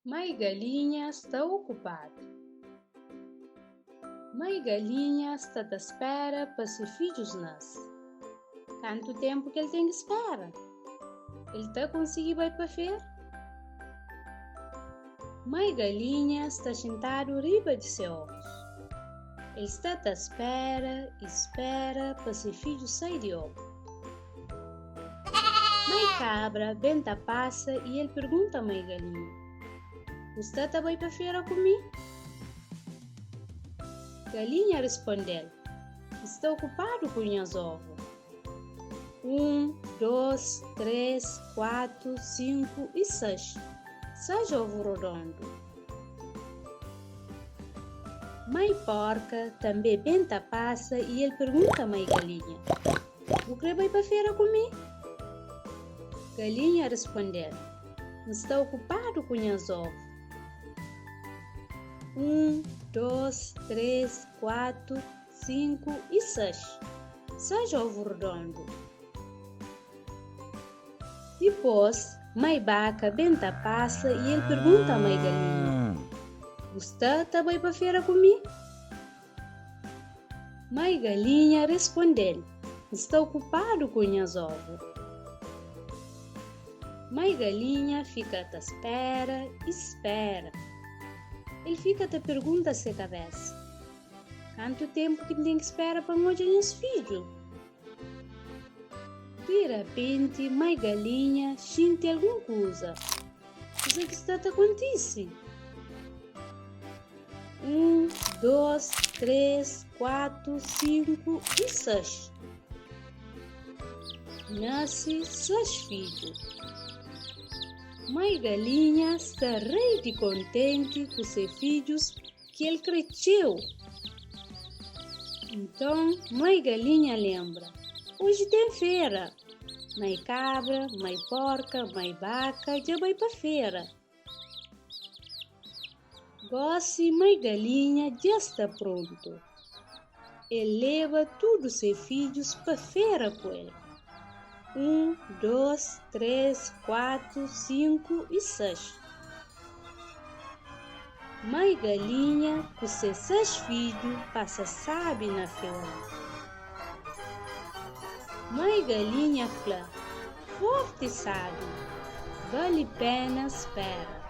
Mãe galinha está ocupada. Mãe galinha está à espera para seus filhos nascer. Quanto tempo que ele tem que esperar? Ele está conseguindo vai para fer? Mãe galinha está sentado riba de seus ovos. Ele está à espera e espera para seu filho sair de ovo. Mãe cabra benta passa e ele pergunta a mãe galinha: "Você está bem para feira comigo?" Galinha respondeu: "Estou ocupado com os ovos. 1, 2, 3, 4, 5 e 6. 6 ovos redondos." Mãe porca também benta passa e ele pergunta a mãe galinha: "O que vai para feira comigo?" Galinha respondeu: "Estou ocupado com os ovos. 1, 2, 3, 4, 5 e 6. 6 ovos redondos." Depois, mãe vaca benta passa e ele pergunta a mãe galinha: "Você está bem para feira comigo?" Mãe galinha respondeu: "Estou ocupado com os ovos." Mãe galinha fica à espera e espera. Ele fica a perguntar a sua cabeça: quanto tempo que tem que esperar para morrer os filhos? De repente, mãe galinha sente alguma coisa. O que está acontecendo? 1, 2, 3, 4, 5 e 6. Nasce 6 filhos. Mãe galinha está rei de contente com seus filhos que ele cresceu. Então, mãe galinha lembra: hoje tem feira. Mãe cabra, mãe porca, mãe vaca já vai para feira. Gosse, mãe galinha já está pronto. Ele leva todos seus filhos para feira com ele. 1, 2, 3, 4, 5 e 6. Mãe galinha com seus 6 filhos passa sabe na feira. Mãe galinha fala: forte sabe, vale pena espera.